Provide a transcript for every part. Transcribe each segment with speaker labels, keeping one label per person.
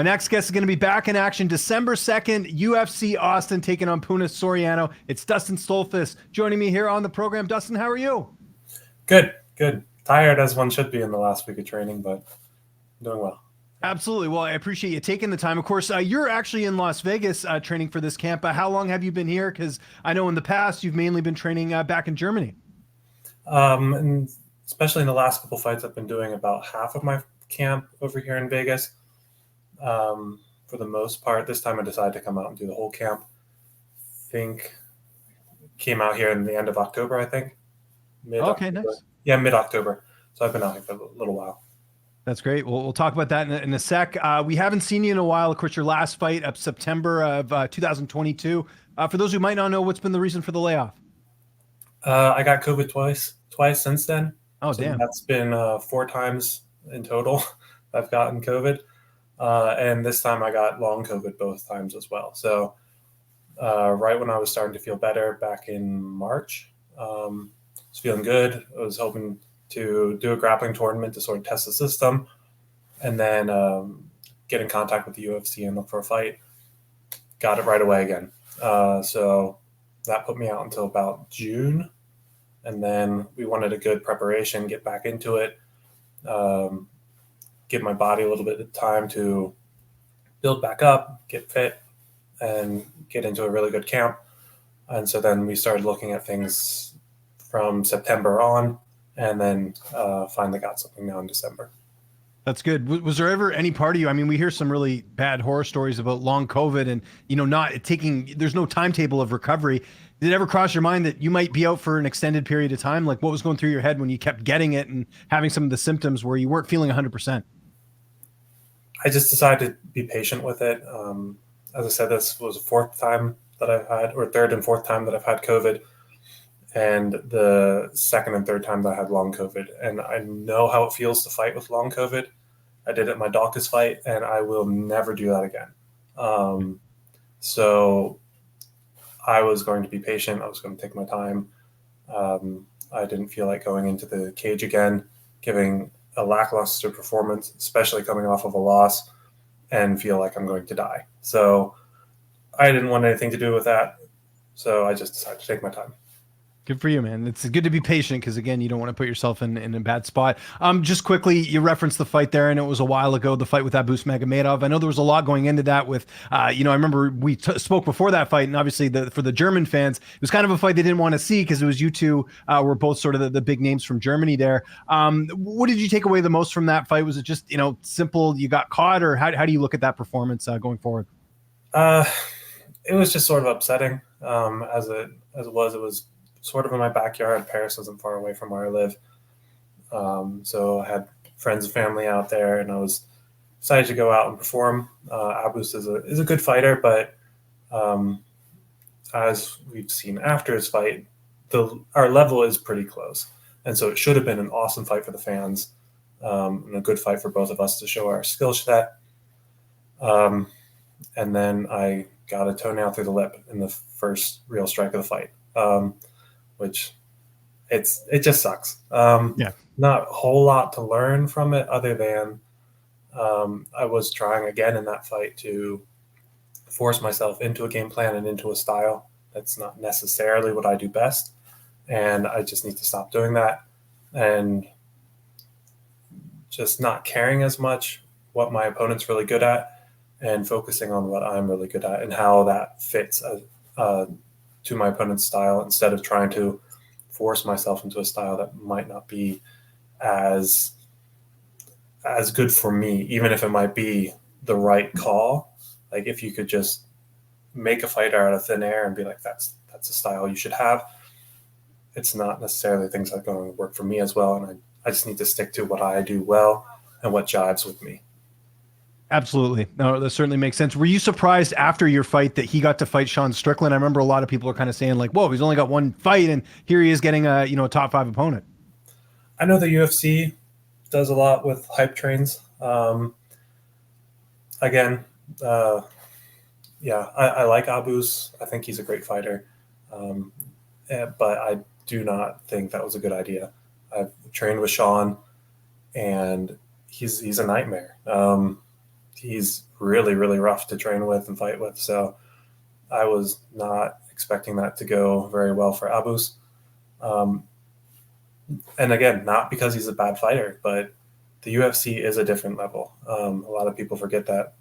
Speaker 1: My next guest is going to be back in action December 2nd, UFC Austin taking on Puna Soriano. It's Dustin Stoltzfus joining me here on the program. Dustin, how are you?
Speaker 2: Good. Tired as one should be in the last week of training, but doing well.
Speaker 1: Absolutely. Well, I appreciate you taking the time. Of course, you're actually in Las Vegas training for this camp. How long have you been here? Because I know in the past you've mainly been training back in Germany.
Speaker 2: And especially in the last couple fights, I've been doing about half of my camp over here in Vegas. For the most part, this time I decided to come out and do the whole camp. I think came out here in the end of October, I think.
Speaker 1: Okay, nice.
Speaker 2: Yeah, mid-October. So I've been out here for a little while.
Speaker 1: That's great. We'll talk about that in a sec. We haven't seen you in a while. Of course, your last fight up September of 2022. For those who might not know, what's been the reason for the layoff?
Speaker 2: I got COVID twice since then.
Speaker 1: Oh,
Speaker 2: so
Speaker 1: damn.
Speaker 2: That's been 4 times in total I've gotten COVID. And this time I got long COVID both times as well. So right when I was starting to feel better back in March, I was feeling good. I was hoping to do a grappling tournament to sort of test the system and then get in contact with the UFC and look for a fight. Got it right away again. So that put me out until about June. And then we wanted a good preparation, get back into it, give my body a little bit of time to build back up, get fit, and get into a really good camp. And so then we started looking at things from September on, and then finally got something now in December.
Speaker 1: That's good. Was there ever any part of you? I mean, we hear some really bad horror stories about long COVID and, not taking, there's no timetable of recovery. Did it ever cross your mind that you might be out for an extended period of time? Like what was going through your head when you kept getting it and having some of the symptoms where you weren't feeling 100%?
Speaker 2: I just decided to be patient with it. As I said, this was the 4th time that I've had, or 3rd and 4th time that I've had COVID, and the 2nd and 3rd time that I had long COVID. And I know how it feels to fight with long COVID. I did it in my Dawkins fight, and I will never do that again. So I was going to be patient. I was going to take my time. I didn't feel like going into the cage again, giving a lackluster performance, especially coming off of a loss, and feel like I'm going to die. So I didn't want anything to do with that. So I just decided to take my time.
Speaker 1: Good for you, man. It's good to be patient because, again, you don't want to put yourself in a bad spot. Just quickly, you referenced the fight there, and it was a while ago, the fight with Abus Magomedov. I know there was a lot going into that with, I remember we spoke before that fight, and obviously for the German fans, it was kind of a fight they didn't want to see because it was you two were both sort of the big names from Germany there. What did you take away the most from that fight? Was it just, simple, you got caught, or how do you look at that performance going forward?
Speaker 2: It was just sort of upsetting as it was sort of in my backyard. Paris isn't far away from where I live. So I had friends and family out there, and I was excited to go out and perform. Abus is a good fighter, but as we've seen after his fight, our level is pretty close. And so it should have been an awesome fight for the fans, and a good fight for both of us to show our skill set. And then I got a toenail through the lip in the first real strike of the fight. Which it just sucks.
Speaker 1: Yeah.
Speaker 2: Not a whole lot to learn from it other than I was trying again in that fight to force myself into a game plan and into a style. That's not necessarily what I do best. And I just need to stop doing that and just not caring as much what my opponent's really good at and focusing on what I'm really good at and how that fits to my opponent's style instead of trying to force myself into a style that might not be as good for me, even if it might be the right call. Like if you could just make a fighter out of thin air and be like, that's a style you should have. It's not necessarily things that are going to work for me as well. And I just need to stick to what I do well and what jives with me.
Speaker 1: Absolutely. No, that certainly makes sense. Were you surprised after your fight that he got to fight Sean Strickland? I remember a lot of people are kind of saying like, whoa, he's only got one fight and here he is getting a top 5 opponent.
Speaker 2: I know the UFC does a lot with hype trains. Again, I like Abus. I think he's a great fighter. But I do not think that was a good idea. I've trained with Sean and he's a nightmare. he's really, really rough to train with and fight with. So I was not expecting that to go very well for Abus. And again, not because he's a bad fighter, but the UFC is a different level. A lot of people forget that.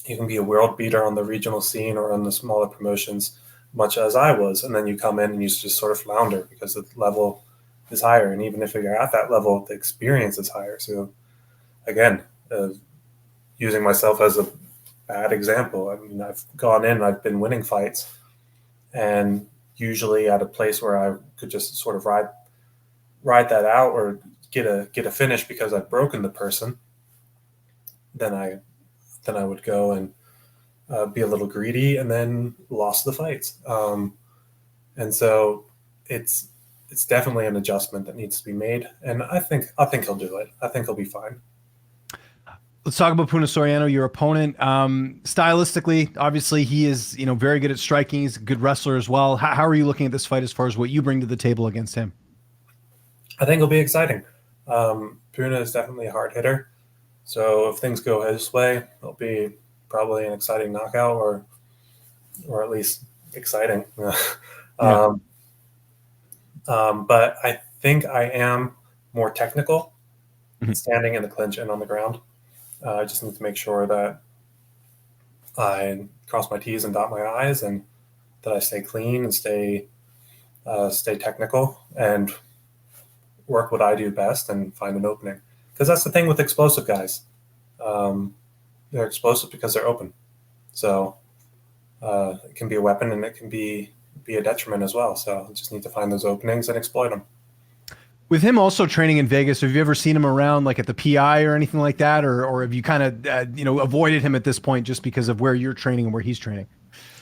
Speaker 2: You can be a world beater on the regional scene or on the smaller promotions, much as I was, and then you come in and you just sort of flounder because the level is higher. And even if you're at that level, the experience is higher. So again, using myself as a bad example, I mean, I've gone in, I've been winning fights, and usually at a place where I could just sort of ride that out or get a finish because I've broken the person, then I would go and be a little greedy and then lost the fights. And so it's definitely an adjustment that needs to be made. And I think he'll do it. I think he'll be fine.
Speaker 1: Let's talk about Puna Soriano, your opponent. Stylistically, obviously, he is very good at striking. He's a good wrestler as well. How are you looking at this fight as far as what you bring to the table against him?
Speaker 2: I think it'll be exciting. Puna is definitely a hard hitter. So if things go his way, it'll be probably an exciting knockout or at least exciting.
Speaker 1: Yeah.
Speaker 2: But I think I am more technical standing in the clinch and on the ground. I just need to make sure that I cross my T's and dot my I's and that I stay clean and stay technical and work what I do best and find an opening. Because that's the thing with explosive guys. They're explosive because they're open. So it can be a weapon and it can be a detriment as well. So you just need to find those openings and exploit them.
Speaker 1: With him also training in Vegas, have you ever seen him around like at the PI or anything like that? Or have you kind of, avoided him at this point just because of where you're training and where he's training?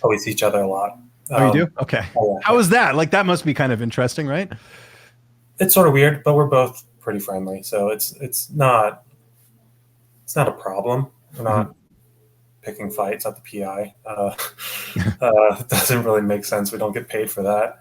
Speaker 2: Oh, we see each other a lot.
Speaker 1: Oh, you do? Okay.
Speaker 2: Yeah.
Speaker 1: How is that? Like, that must be kind of interesting, right?
Speaker 2: It's sort of weird, but we're both pretty friendly. So it's not a problem. We're not picking fights at the PI. It doesn't really make sense. We don't get paid for that.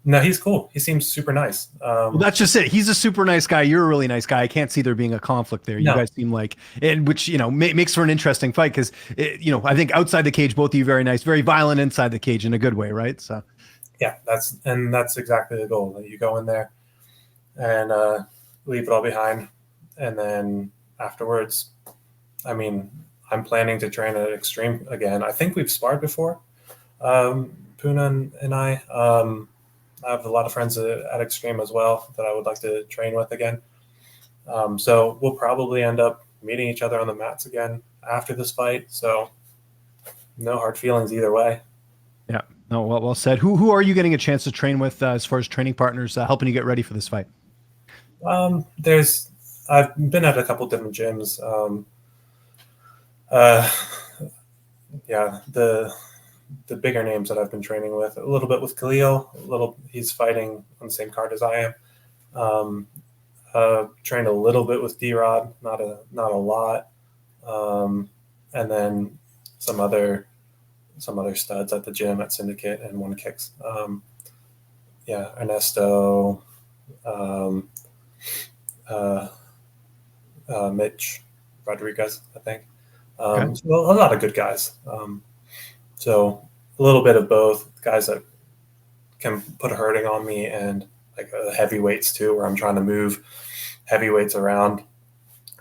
Speaker 2: No, he's cool. He seems super nice.
Speaker 1: Well, that's just it. He's a super nice guy. You're a really nice guy. I can't see there being a conflict there. You guys seem like, which, makes for an interesting fight because, I think outside the cage, both of you very nice, very violent inside the cage in a good way, right? So,
Speaker 2: yeah, that's exactly the goal. You go in there and leave it all behind. And then afterwards, I mean, I'm planning to train at Extreme again. I think we've sparred before, Puna and I. I have a lot of friends at Extreme as well that I would like to train with again. So we'll probably end up meeting each other on the mats again after this fight. So no hard feelings either way.
Speaker 1: Yeah, no, well said. Who are you getting a chance to train with as far as training partners helping you get ready for this fight?
Speaker 2: I've been at a couple different gyms. The bigger names that I've been training with, a little bit with Khalil, he's fighting on the same card as I am. Trained a little bit with D-Rod, not a lot. And then some other studs at the gym at Syndicate and One Kicks. Ernesto, Mitch Rodriguez, I think.
Speaker 1: Okay.
Speaker 2: So a lot of good guys. So a little bit of both, guys that can put a hurting on me and like heavyweights too, where I'm trying to move heavyweights around,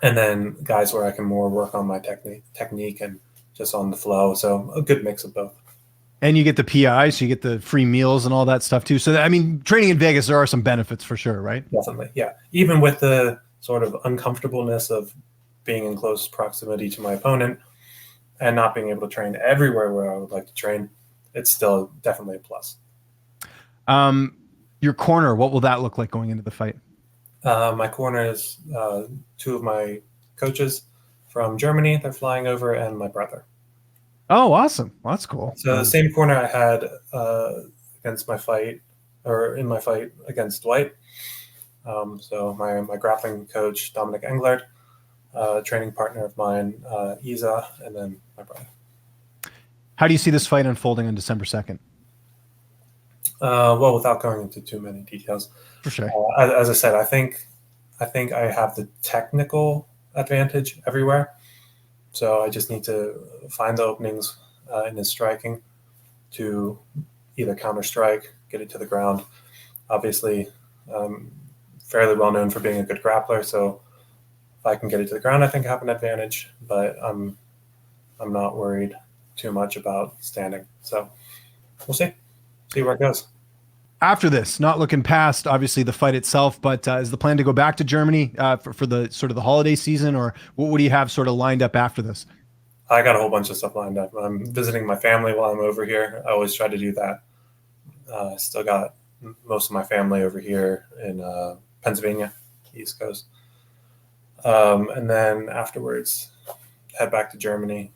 Speaker 2: and then guys where I can more work on my technique and just on the flow. So a good mix of both.
Speaker 1: And you get the PI, so you get the free meals and all that stuff too. So, training in Vegas, there are some benefits for sure, right?
Speaker 2: Definitely, yeah. Even with the sort of uncomfortableness of being in close proximity to my opponent and not being able to train everywhere where I would like to train, it's still definitely a plus.
Speaker 1: Your corner, what will that look like going into the fight?
Speaker 2: My corner is two of my coaches from Germany. They're flying over, and my brother.
Speaker 1: Oh, awesome. Well, that's cool.
Speaker 2: So the same corner I had against my fight, or in my fight against Dwight. So my grappling coach, Dominic Englert, training partner of mine, Isa, and then my brother.
Speaker 1: How do you see this fight unfolding on December 2nd?
Speaker 2: Well, without going into too many details,
Speaker 1: For sure.
Speaker 2: As I said, I think I have the technical advantage everywhere. So I just need to find the openings in his striking to either counter strike, get it to the ground. Obviously, fairly well known for being a good grappler. So if I can get it to the ground, I think I have an advantage. But I'm not worried too much about standing. So we'll see where it goes.
Speaker 1: After this, not looking past obviously the fight itself, but is the plan to go back to Germany for the sort of the holiday season, or what do you have sort of lined up after this?
Speaker 2: I got a whole bunch of stuff lined up. I'm visiting my family while I'm over here. I always try to do that. I still got most of my family over here in Pennsylvania, East Coast. And then afterwards, head back to Germany,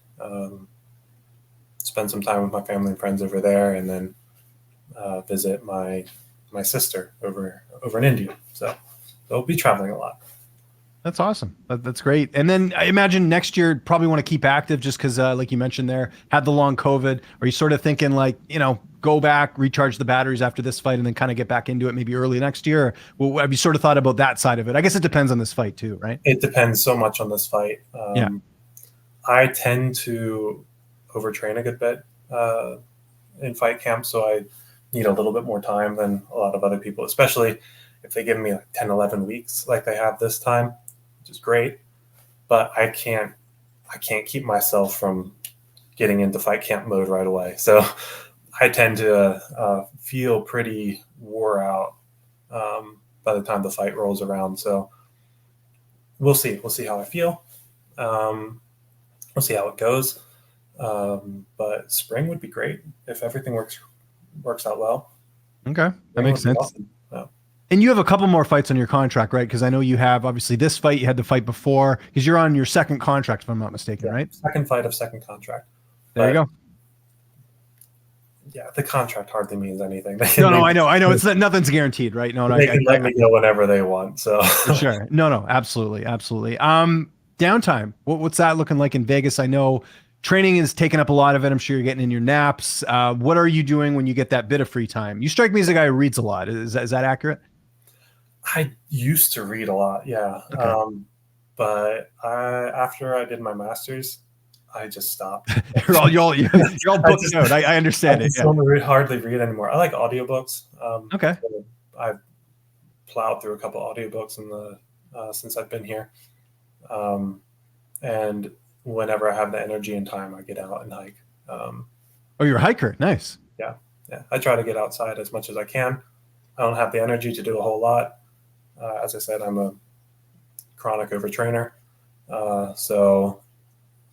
Speaker 2: spend some time with my family and friends over there, and then visit my sister over in India. So they'll be traveling a lot.
Speaker 1: That's awesome. That's great. And then I imagine next year probably want to keep active just because, like you mentioned there, had the long COVID. Are you sort of thinking like, go back, recharge the batteries after this fight and then kind of get back into it maybe early next year? Well, have you sort of thought about that side of it? I guess it depends on this fight too, right?
Speaker 2: It depends so much on this fight.
Speaker 1: Yeah.
Speaker 2: I tend to overtrain a good bit in fight camp, so I need a little bit more time than a lot of other people, especially if they give me like 10, 11 weeks like they have this time, which is great. But I can't keep myself from getting into fight camp mode right away. So I tend to feel pretty wore out by the time the fight rolls around. So we'll see. We'll see how I feel. We'll see how it goes. But spring would be great if everything works out well.
Speaker 1: Okay, that makes sense.
Speaker 2: Awesome. Yeah.
Speaker 1: And you have a couple more fights on your contract, right? Because I know you have obviously this fight. You had the fight before because you're on your second contract, if I'm not mistaken,
Speaker 2: Yeah,
Speaker 1: right?
Speaker 2: second fight of second contract.
Speaker 1: There you go.
Speaker 2: Yeah, the contract hardly means anything.
Speaker 1: No, I know. It's nothing's guaranteed, right? No,
Speaker 2: they can let me go whenever they want. So
Speaker 1: for sure. No, absolutely. Downtime. What's that looking like in Vegas? I know training is taking up a lot of it. I'm sure you're getting in your naps. What are you doing when you get that bit of free time? You strike me as a guy who reads a lot. Is that accurate?
Speaker 2: I used to read a lot, yeah.
Speaker 1: Okay.
Speaker 2: But after I did my master's, I just stopped.
Speaker 1: you're all booked out. I understand it.
Speaker 2: I don't hardly read anymore. I like audiobooks.
Speaker 1: Okay.
Speaker 2: So I've plowed through a couple audiobooks since I've been here. And whenever I have the energy and time, I get out and hike.
Speaker 1: You're a hiker. Nice.
Speaker 2: Yeah. I try to get outside as much as I can. I don't have the energy to do a whole lot. As I said, I'm a chronic overtrainer. So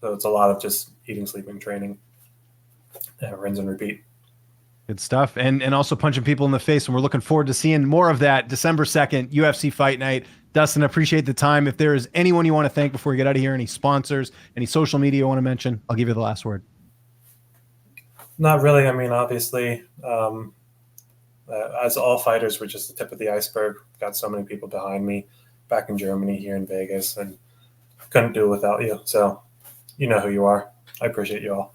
Speaker 2: it's a lot of just eating, sleeping, training, rinse and repeat.
Speaker 1: Good stuff. And also punching people in the face. And we're looking forward to seeing more of that December 2nd, UFC Fight Night. Dustin, appreciate the time. If there is anyone you want to thank before we get out of here, any sponsors, any social media you want to mention, I'll give you the last word.
Speaker 2: Not really. I mean, obviously, as all fighters, we're just the tip of the iceberg. Got so many people behind me back in Germany, here in Vegas, and couldn't do it without you. So you know who you are. I appreciate you all.